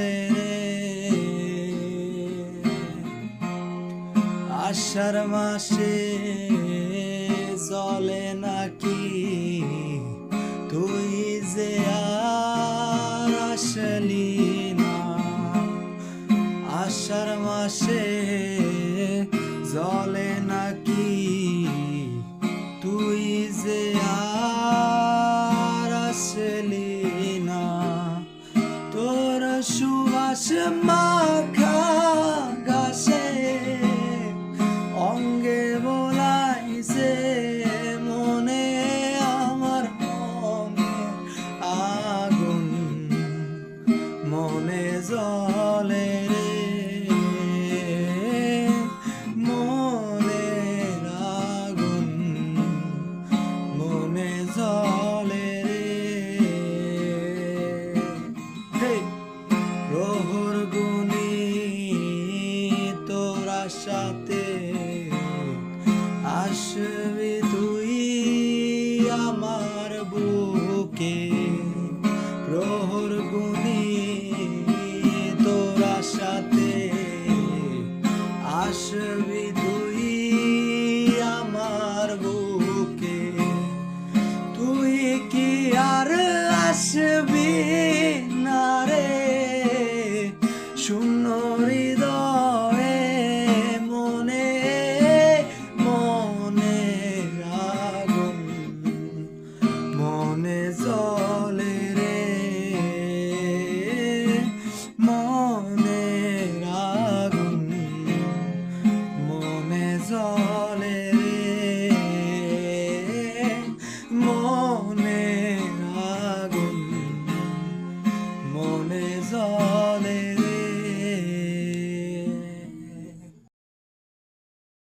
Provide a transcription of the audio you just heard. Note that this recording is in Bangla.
জলে রে, আষাঢ় মাসে জলে নাকি তুই যে আর আসলি না। আষাঢ় মাসে জলে নাকি তুই যে আর আসলি না। তোর সুবাস মাখা গাছে অঙ্গে বোলাইছে মনে আমার, মনে আগুন মনে জলে রে, মনের আগুন মনে জলে রে। প্রহর